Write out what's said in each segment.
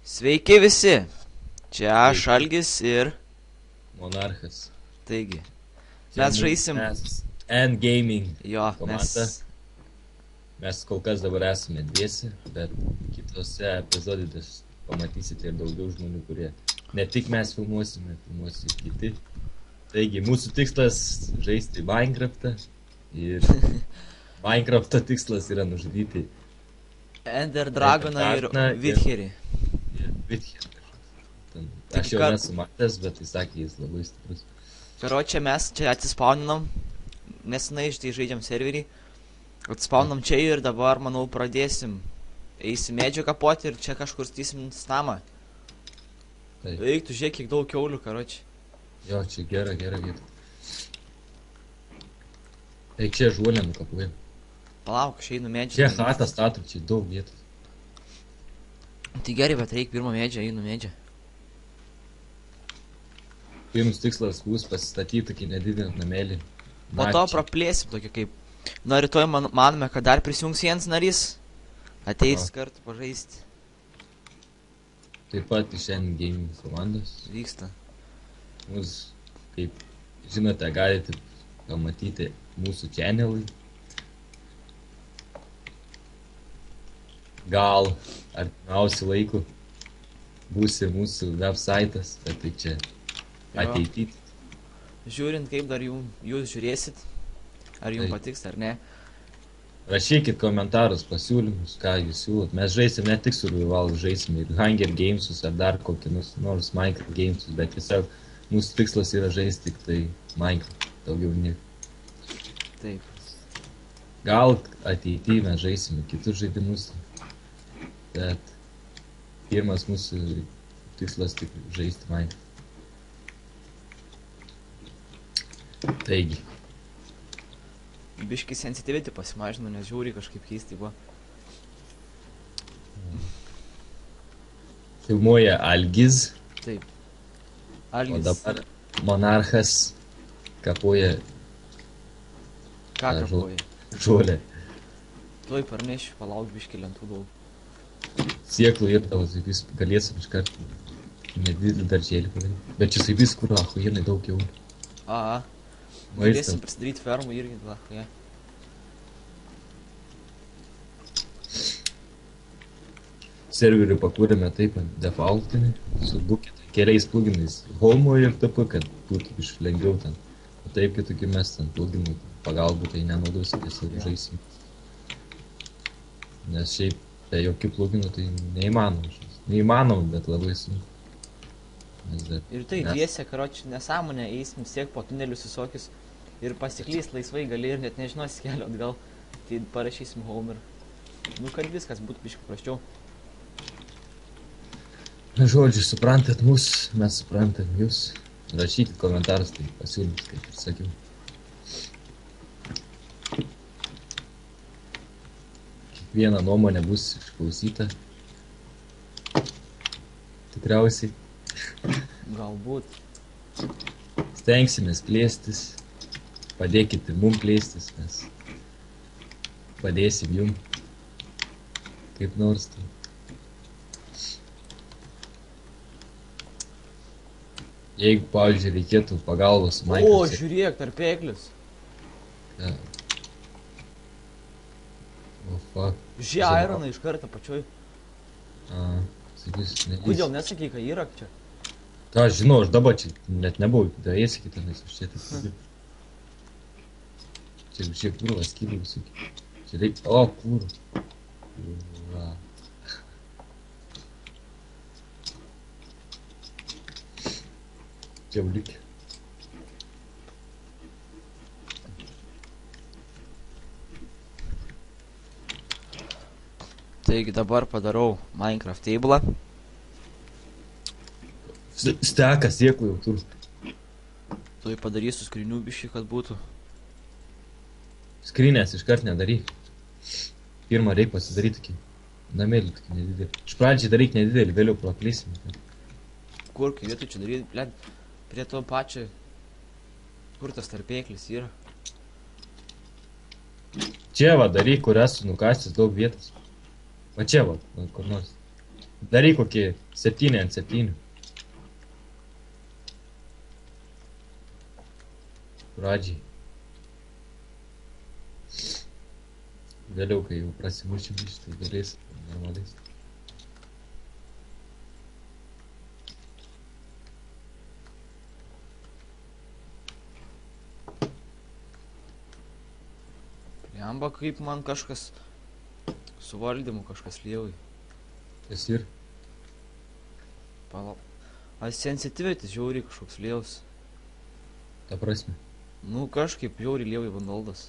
Sveiki visi, čia aš Algis ir Monarchas. taigi, Čia mes žaisim, Mes Endgaming jo, komanda. Mes kol kas dabar esame dviesi, bet kitose epizodėse pamatysite ir daugiau žmonių, kurie ne tik mes filmuosime, filmuos ir kiti. Taigi, mūsų tikslas žaisti Minecraftą ir Minecrafto tikslas yra nužudyti Ender Dragoną ir Witherį. Witherį. Taigi, Aš jau nesu matęs, bet jis sakė, jis labai stiprus. Karočią mes čia atsispauninam, nesenai štai žaidžiam serverį, atsispauninam čia ir dabar, manau, pradėsim. Eisim medžio kapoti ir čia kažkur stysim namą. Taip. Eik, tu žiūrėk, kiek daug kiaulių, karočią. Jo, čia gera vieta. Eik čia žuolę nukapuojam. Palauk, aš einu medžio. Čia chatą statu, čia daug vietos. Tai gerai, bet reik pirmo medžio, einu medžio. Pirmas tikslas bus pasistatyti tokį nedidelį namelį. Po to praplėsim tokį kaip. Na, rytoj manome, kad dar prisijungs vienas narys. Ateis kartu pažaisti. Taip pat iš Endgaming komandos. Vyksta. Mūs, kaip žinote, galite pamatyti mūsų channelį. Gal artimiausiu laiku bus ir mūsų websaitas, bet tai čia ateity. Žiūrint, kaip dar jūs žiūrėsit, ar jums patiks ar ne. Rašykit komentarus, pasiūlymus, ką jūs siūlot. Mes žaisim ne tik survival, žaisim ir Hunger Gamesus ar dar kokį nors Minecraft Gamesus, bet tiesiog mūsų tikslas yra žaisti tik tai Minecraft, daugiau nieko. Taip. Gal ateityje mes žaisime kitus žaidimus, bet pirmas mūsų tikslas tik žaisti Minecraft. Taigi. Biški sensitivity pasimažino, nes žiūri kažkaip keistai buvo. Filmuoja Algis. Taip. O dabar Monarchas kapoja. Ką kapoja? Žolę. Tuoj parnešiu, palauk biški lentų daug. Sieklų ir tavo saipys galėsim iš karto nedidelį daržėlį padaryti. Bet čia saipys, kur ahuienai daug jau. Aha. Galėsim prisidaryti fermų irgi, ja. Serverį pakūrėme taip defaultinį, su keliais pluginais Homo ir TP, kad būtų iš lengviau ten. O taip, kai tokių mes ten pluginų pagalbų tai nenaudosim, tiesiog žaisim. Nes šiaip be jokių pluginų tai neįmanoma. Neįmanoma, bet labai sunku. Ir tai dviese, karoči, nesąmonė, eisim siek po tunelius visokius ir pasiklys laisvai gali ir net nežinosi kelio atgal. Tai parašysim home ir... Nu, kad viskas būtų biškai praščiau. Na, žodžiu, suprantat mus, mes suprantam jūs. Rašykit komentarus, tai pasiūlymus, kaip ir sakiau. Kiekviena nuomonė bus išklausyta. Tikriausiai. Galbūt. Stengsimės plėstis. Padėkit ir mum plėstis, mes padėsim jum. Kaip nors tai. Jeigu, pavyzdžiui, reikėtų pagalbos su Minecraft. O, žiūrėk, tarpeklis. Ja. O, fuck. Žiūrėk, ironą iš karto pačioj. Sakys, nelys. Kodėl nesakai, ką yra čia? Ta, žinau, aš dabar čia net nebuvau, da esi kitą, nes aš čia taip. Čia šiek kūrų skydų visokių. Čia reikia, o, kūrų. Va. Čia liukė. Taigi dabar padarau Minecraft table. Steka sieklų jau turiu. Tuoj padarysiu skrinių biškį, kad būtų. Skrinės iškart nedaryk. Pirmą reik pasidaryti tokį namelį, tokį nedidelį. Iš pradžiai daryk nedidelį, vėliau praplėsim. Kur, kai vietoj čia daryti, blėd, prie to pačio, kur tas tarpeklis yra. Čia va daryk, kur esu nukastis daug vietos. Va čia va, kur nors. Daryk kokį 7 ant 7. Pradžiai. Vėliau, kai jau prasimušim iš, tai galės normaliais. Jamba, kaip man kažkas su valdymu kažkas lievai. Kas ir? Palauk. Sensitivity žiauriai kažkoks lievas. Ta prasme. Nu kažkaip žiauriai lievai vanvaldas.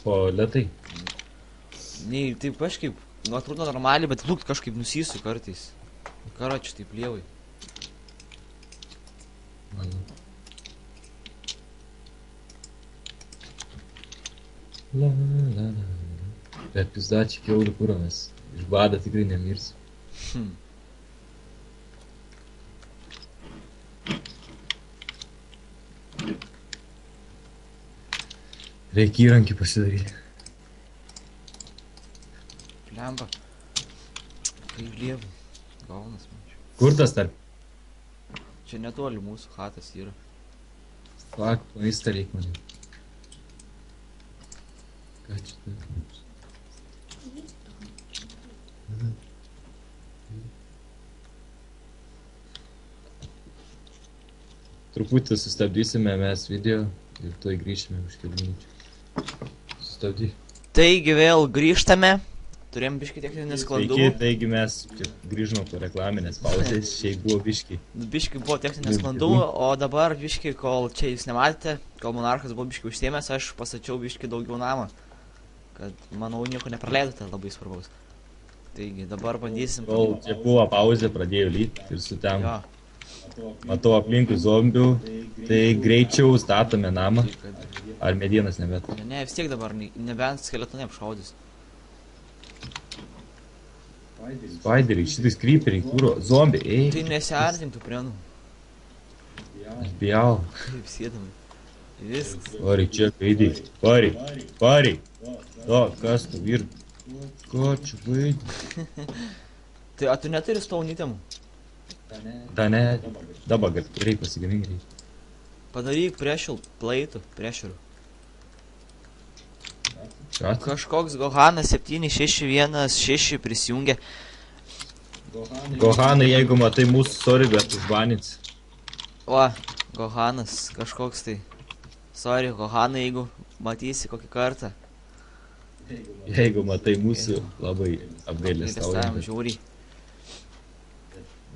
O lėtai. Nei, taip kažkaip, nu atrodo normaliai, bet lūkt kažkaip nusisu kartais. Karoči, taip lievai. Mano. La la la. Bet pizdačiai kiaulių kūromis. Iš bado tikrai nemirsi. Reikia įrankį pasidaryti. Lemba. Kaip lievai. Gaunas man čia. Kur tas tarp? Čia netoli mūsų chatas yra. Fuck, maistą reik man. Ką čia tai? Truputį sustabdysime mes video ir tuoj grįšime už kelių minučių. Sustabdy. Taigi vėl grįžtame. Turėjom biškį techninį nesklandumų. Taigi mes grįžome po reklaminės pauzės, šiaip buvo biškį. Biškį buvo techninį nesklandumų, o dabar biškį, kol čia jūs nematėte, kol monarchas buvo biškį užsiėmęs, aš pasačiau biškį daugiau namą. Kad, manau, nieko nepraleidote labai svarbaus. Taigi, dabar bandysim... Kol čia buvo pauzė, pradėjo lyti ir su ten. Jo. Matau aplinkui zombių, tai greičiau statome namą. Ar medienas nebet? Ne, vis tiek dabar, nebent skeletonai apšaudys. Spaideriai, šitais creeperiai, kūro, zombiai, ei. Tai nesiartintų prienų. Aš bijau. Kaip sėdami. Viskas. Pari, čia kaidai. Pari. O, kas tu vir? Ko čia vaidai? Tai, tu neturi staunytėmų? Da ne, dabar reikia pasigaminti. Padaryk plaitų, prieširų. Kažkoks Gohanas 7616 prisijungia. Gohanai, jeigu matai mūsų, sorry, bet užbanins. O, Gohanas, kažkoks tai. Sorry, Gohanai, jeigu matysi kokį kartą. Jeigu matai mūsų, labai apgailestaujam. Žiūri.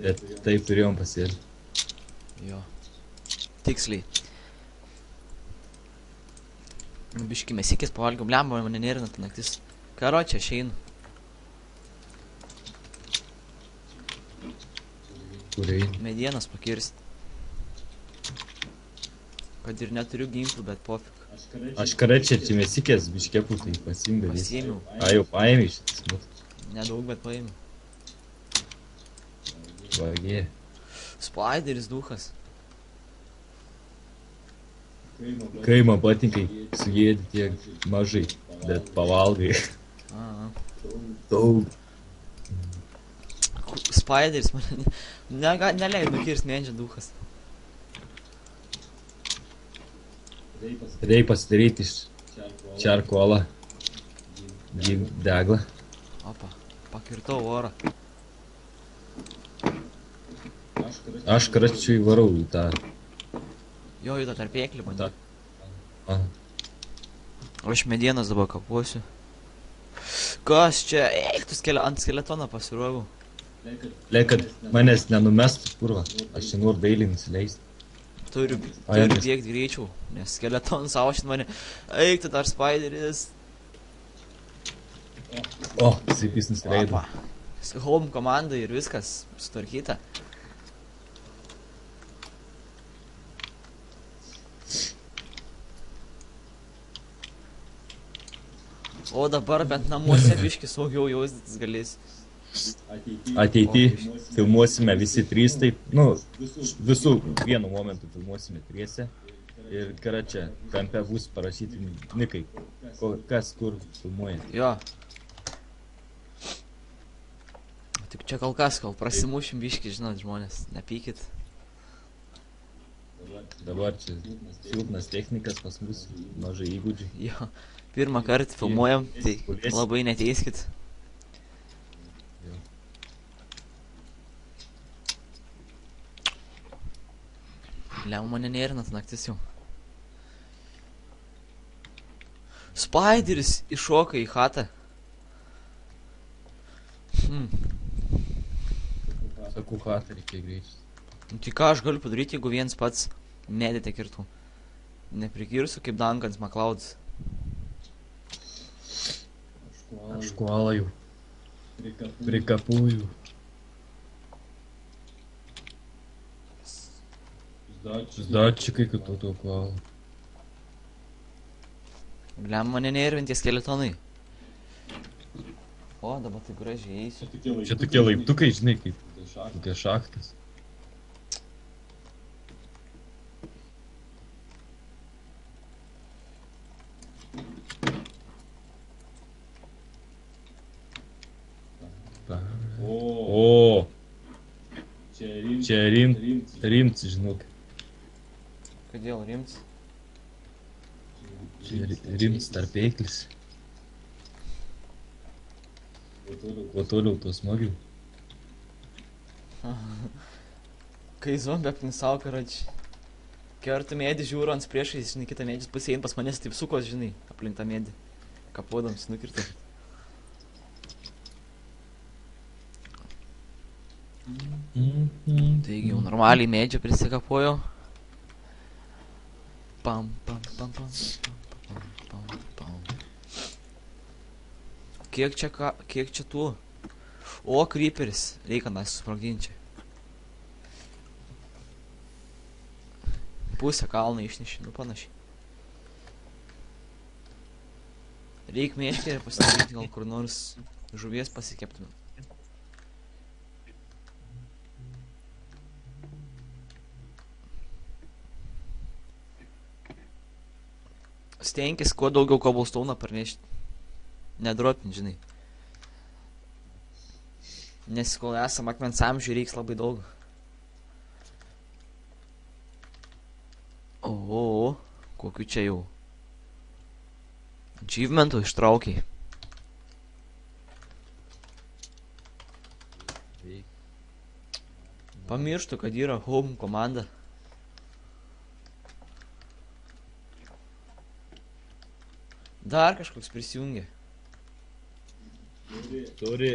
Bet taip turėjom pasielgti. Jo. Tiksliai. Biški mes ikės pavalgiom, lemba, mane nerina ta naktis. Karo, čia aš einu. Kur eini? Medienas pakirsti. Kad ir neturiu ginklų, bet pofik. Aš kara čia mesikės biškepų, tai pasiimga. Pasiėmiau. A, jau paėmė šitas mūsų. Nedaug, bet paėmiau. Vagė. Spideris duhas. Kai man patinkai sugėdi tiek mažai, bet pavalgai. Daug. Spideris mane neleid nukirst medžio duhas. Reikia pasidaryti iš čarkolą. Deglą. Opa, pakirtau orą. Aš karačiui varau į tą. Jo, į tą tarpėklį man. Aha. Aš medienas dabar kapuosiu. Kas čia? Eik, tu ant skeletono pasirovau. Leik, kad manęs nenumestų, kurva. Aš čia noriu dailiai nusileisti. Turiu bėgti greičiau, nes skeletonas aušint mane. Eik, tu dar Spideris. O, jis nusileido. Home komanda ir viskas sutvarkyta. O dabar bent namuose biški saugiau jaustis galės. Ateity filmuosime visi trys, taip, nu, visų vienu momentu filmuosime triese. Ir kara čia, kampe bus parašyti nikai, kas kur filmuoja. Jo. Tik čia kol kas, kol prasimušim biškį, žinot, žmonės, nepykit. Dabar čia silpnas technikas pas mus, mažai įgūdžių. Jo, pirmą kartą filmuojam, tai labai neteiskit. Jo. Liam mane nėrinat naktis jau. Spideris iššoka į chatą. Sakau, chatą reikia greičiai. Nu, tai ką aš galiu padaryti, jeigu viens pats medite kirtų? Neprikirsiu kaip Dankans MacLeodas. Aš kuolaju. Prikapųjų. Zdačikai, kad to kuolą. Liam mane nervinti skeletonai. O, dabar tai gražiai eisiu. Čia tokie laiptukai, žinai, kaip tokia šachtas. O, čia rimts, žinok. Kodėl rimts? Čia rimts tarpeklis. O toliau to smagiau. Kai zombie apnisau, karoči. Kertu medį žiūru ant priešais, žinai, kitą medžius pusėj pas manęs taip sukos, žinai, aplink tą medį. Kapodams nukirtau. Taigi jau normaliai medžio prisikapojau. Pam, pam, pam, pam, pam, pam, pam. Kiek čia tų? O, creeperis. Reikia nas susprogdinti čia. Pusę kalną išnešė, nu panašiai. Reik meškį ir pasidaryti gal kur nors žuvies pasikeptume. Stenkis kuo daugiau cobblestone parnešti. Nedropint, žinai. Nes kol esam akmens amžiui reiks labai daug. O, kokiu čia jau. Achievementų ištraukiai. Pamirštu, kad yra home komanda. Dar kažkoks prisijungia. Turi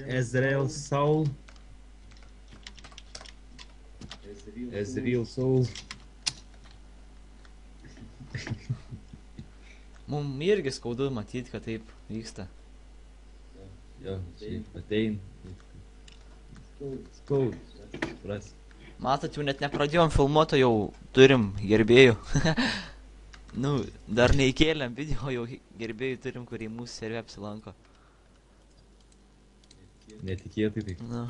Ezreal Soul. Ezreal Soul. Mum irgi skaudu matyti, kad taip vyksta. Jo, šiaip atein. Skaud. Supras. Matot, jau net nepradėjom filmuoto, jau turim gerbėjų. Nu, dar neįkėlėm video, jau gerbėjų turim, kurie mūsų serve apsilanko. Netikėtai taip. Nu.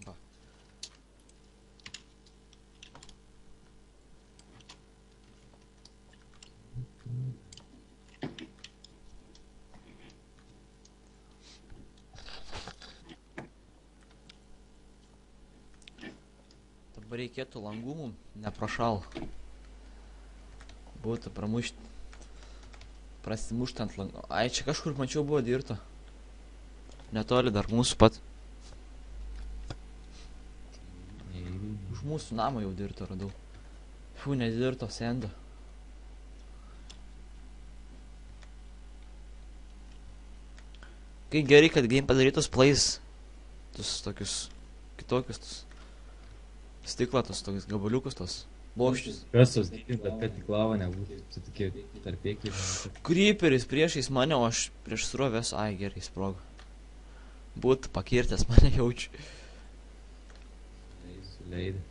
Va. Dabar reikėtų langų mum, neprašal. Būtų pramušti. Prasimušti ant langų. Ai, čia kažkur mačiau buvo dirto. Netoli dar mūsų pat. Už mūsų namą jau dirto radau. Fū, nedirto sendo. Kai gerai, kad game padarytos plays. Tus tokius kitokius tus. Stiklatus, tokius gabaliukus tos. Bokščius. Kasos didinta, kad tik lava nebūtų. Čia tokie tarpėkiai. Creeperis priešais mane, o aš prieš srovės. Ai, gerai, sprogo. Būtų pakirtęs mane jaučiu. Suleidė.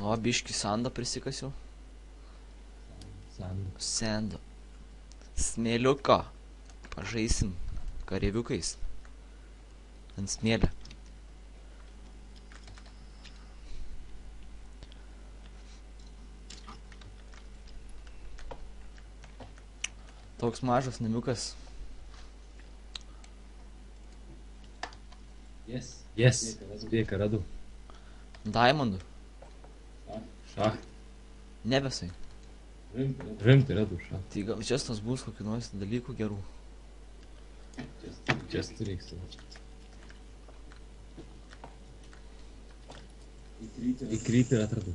O, biškį sandą prisikasiau. Sendo. Smėliuko. Pažaisim kareiviukais. Ant smėlio. toks mažas namiukas. Yes. Spėk, radau. Diamondų. Šach. Nebesai. Rimtai radau šach. Tai gal čia tas bus kokių nors dalykų gerų. Čia reiks. Į krypį atradau.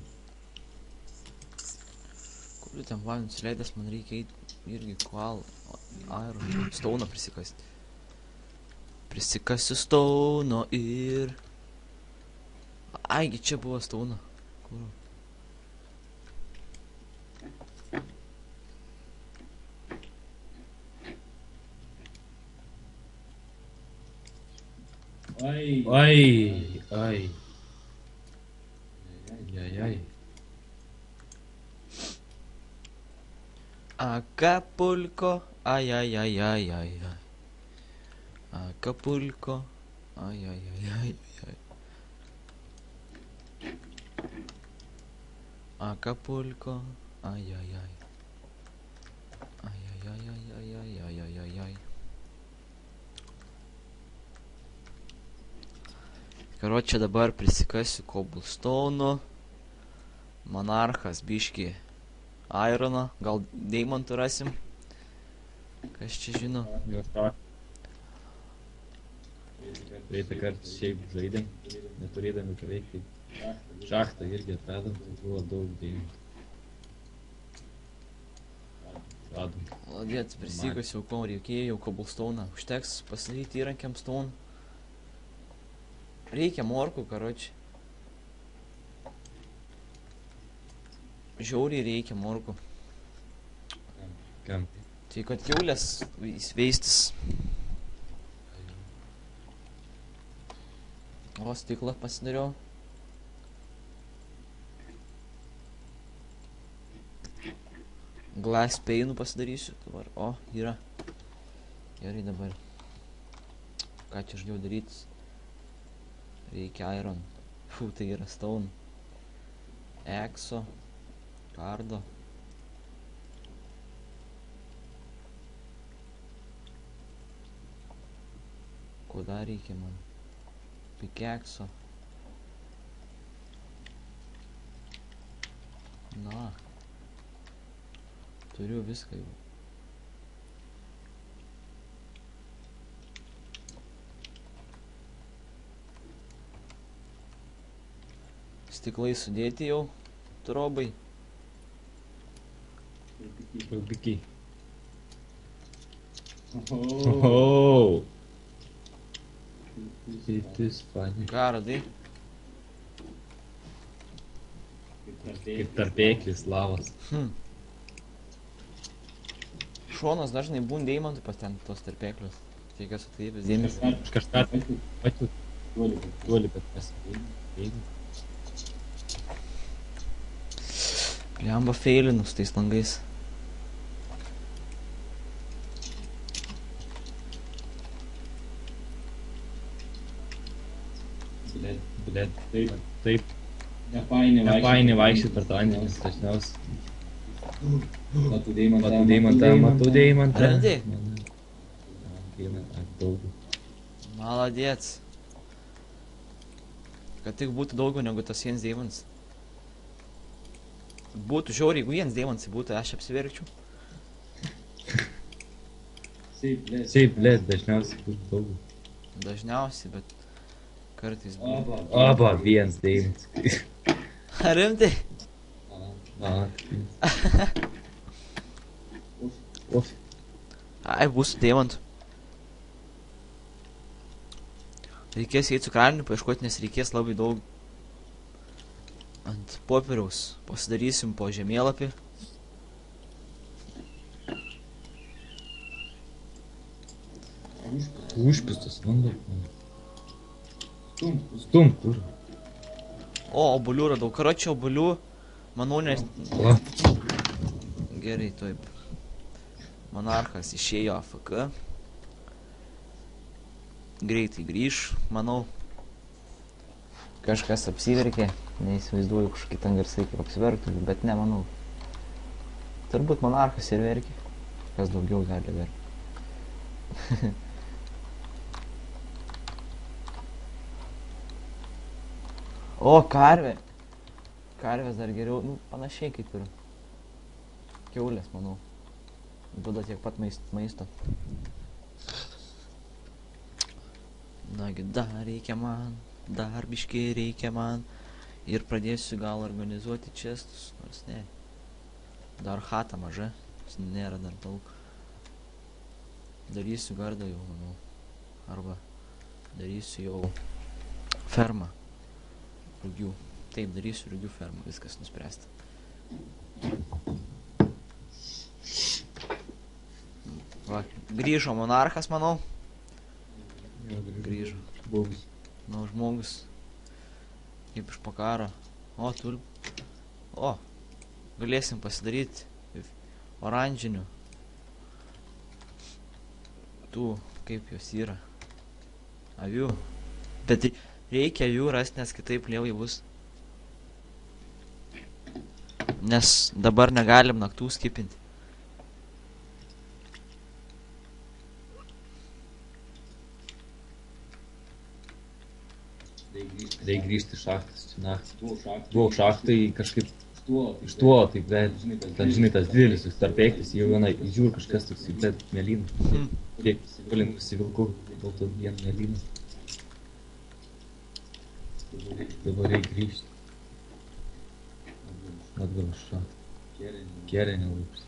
Kur tu ten buvai nusileidęs, man reikia eiti irgi koal, iron, stauną prisikasti. Prisikasiu stauno ir... Aigi, čia buvo stauna. Kur? Ai. Jai. Acapulco, ay. Acapulco, ay. Acapulco, ay. Ay. Karočią dabar prisikasiu cobblestone, monarchas biški ironą, gal deimantų rasim. Kas čia žino? Praeitą kartą šiaip žaidėm, neturėdami ką veikti. Šachtą irgi atradom, tai buvo daug deimantų. Radom. Ladėt, prisikasiu, ko reikėjo cobblestone. Užteks pasidaryti įrankiam stone. Reikia morkų, karoči. Žiauriai reikia morkų. Kam? Tai kad kiaulės veistis. O, stiklą pasidariau. Glass pane'ų pasidarysiu dabar. O, yra. Gerai dabar. Ką čia žadėjau darytis? Reikia iron. Tai yra stone. Exo. Kardo. Ko dar reikia man? Pickaxo. Na. Turiu viską jau. Stiklai sudėti jau, trobai. Bikiai. Oho. Šitis fani. Ką radai? Kaip tarpėklis lavas. Šonas dažnai būn deimantų pas ten tos tarpeklius. Tiekias atkreipęs dėmesį. Aš kažką pačiu duoli, bet pasakėjau. Lemba feilinus tais langais. Blėt, taip. Nepaini vaikščiai per tandinis dažniausiai. Matau deimantą. Randi? Vieną ar daug. Maladėts. Kad tik būtų daugiau negu tas vienas deimants. Būtų žiauriai, jeigu vienas deimantsai būtų, aš apsiverkčiau. Šiaip, blėt, dažniausiai būtų daug. Dažniausiai, bet kartais būtų. Oba, vienas deimantas. Rimtai? Ai, būsiu deimantų. Reikės eiti su kraliniu paieškoti, nes reikės labai daug. Ant popieriaus pasidarysim po žemėlapį. Užpistas vanduo. Stum, kur? O, obuolių radau. Karočią obuolių, manau, nes... Va. Gerai, taip. Monarchas išėjo AFK. Greitai grįž, manau. Kažkas apsiverkė. Neįsivaizduoju kažkokį ten garsai kaip apsiverktų, bet nemanau. Turbūt monarchas ir verkė. kažkas daugiau gali verti. O, karvė. Karvės dar geriau, nu, panašiai kaip ir kiaulės, manau. Duoda tiek pat maisto. Nagi, dar reikia man, dar biškį reikia man. Ir pradėsiu gal organizuoti čestus, nors ne. Dar chata maža, nėra dar daug. Darysiu gardą jau, manau. Arba darysiu jau fermą. Rugių. Taip, darysiu rugių fermą, viskas nuspręsta. Va, grįžo monarchas, manau. Grįžo. Žmogus. Nu, žmogus. Kaip iš po karo. O, O, galėsim pasidaryti oranžinių. Tų, kaip jos yra. Avių. Bet reikia avių rasti, nes kitaip lievai bus. Nes dabar negalim naktų skipinti. Reikia grįžti į šachtas, čia naktį. Buvau šachtai kažkaip iš tuo, tai bet, žinai, tas didelis tarpektis, jau viena žiūr kažkas toks, bet mėlyną. Kiek palinkusi vilku, dėl to vieną mėlyną. Dabar reikia grįžti. Atgal iš šachtą. Kerenį laips.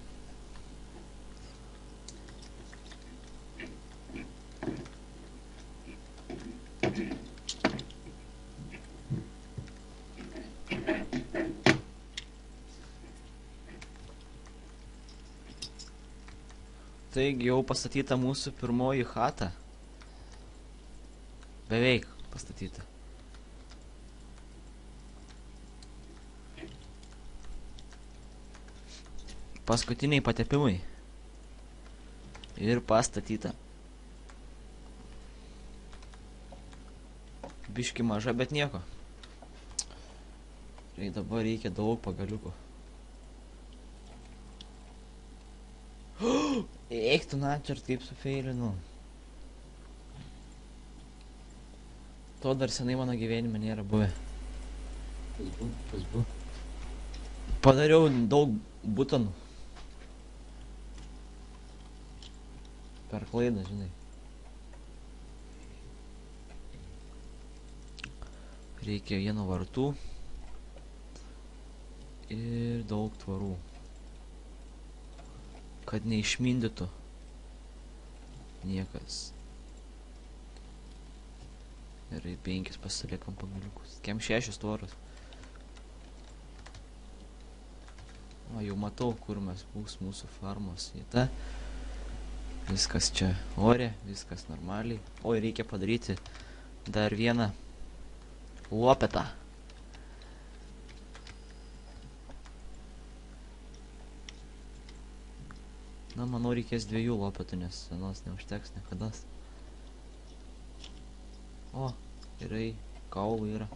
Taigi jau pastatyta mūsų pirmoji chata. Beveik pastatyta. Paskutiniai patepimai. Ir pastatyta. Biški maža, bet nieko. Ir dabar reikia daug pagaliukų. Eik tu načert, kaip sufeilinu. To dar senai mano gyvenime nėra buvę. Kas buvo? Padariau daug butonų. Per klaidą, žinai. Reikia vieno vartų. Ir daug tvarų. Kad neišmindytų niekas. Ir 5 pasiliekam pagaliukus. Kiem 6 tvoros. O, jau matau, kur mes bus mūsų farmos vieta. Viskas čia ore, viskas normaliai. Oi, reikia padaryti dar vieną lopetą. Na, manau, reikės 2 lopetų, nes senos neužteks nekadas. O, gerai, kaulų yra.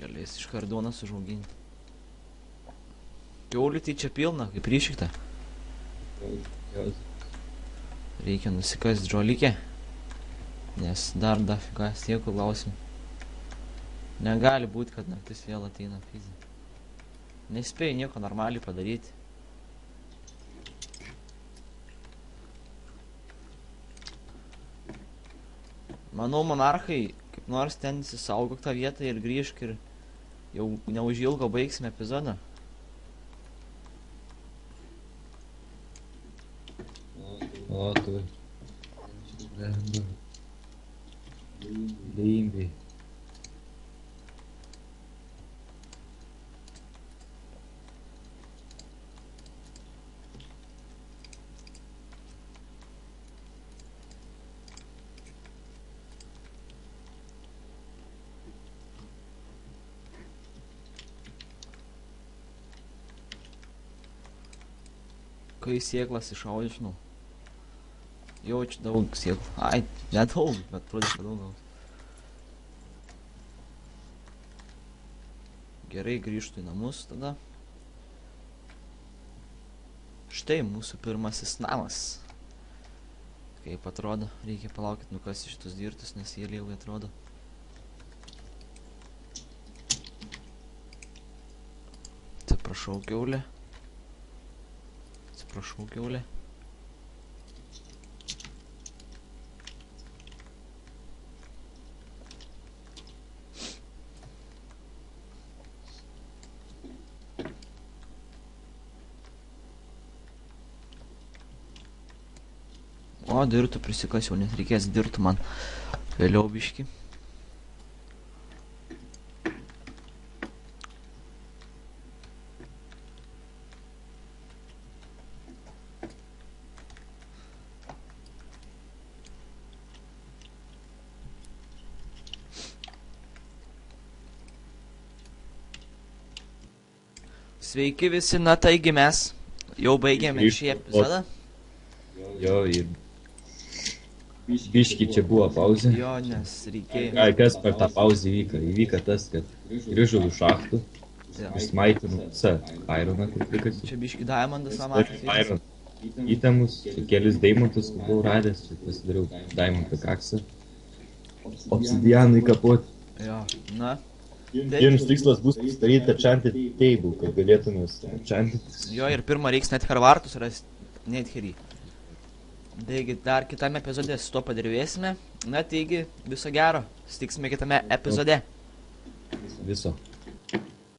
Galės iš kardonas užauginti. Kiaulių tai čia pilna, kaip ryšikta. Reikia nusikast žolikę, nes dar dafiga stiekų lausim. Negali būti, kad naktis vėl ateina fizikai. Nespėjau nieko normaliai padaryti. Manau, monarchai, kaip nors ten įsisaugok tą vietą ir grįžk ir jau neužilgo baigsime epizodą. O, tu. Limbi. Kai sėklas išaudžinau. Jaučiu daug sėklų. Ai, nedaug, bet pradėsiu daug gaus. Gerai, grįžtu į namus tada. štai mūsų pirmasis namas. Kaip atrodo, reikia palaukit nukasti šitus dirtus, nes jie lievai atrodo. Atsiprašau, kiaulė. Atsiprašau, kiaulė. O, dirtų prisikasiau, nes reikės dirtų man vėliau biškį. Sveiki visi, na taigi mes jau baigėme šį epizodą. Jo, ir biški čia buvo pauzė. Jo, nes reikėjo. Kas per tą pauzę įvyko? Įvyko tas, kad grįžau iš šachtų, išsmaitinu visą ironą, kur prikasiu. Čia biški diamondas amatas. Iron įtemus, kelis deimantus buvau radęs, čia pasidariau diamantą kaksą. Obsidianui kapot. Jo, na. Vienas tikslas bus padaryti enchanted table, kad galėtumės enchanted. Jo, ir pirmą reiks net hervartus rasti, net herį. Taigi, dar kitame epizode su to padirbėsime. Na, taigi, viso gero. Sutiksime kitame epizode. Viso.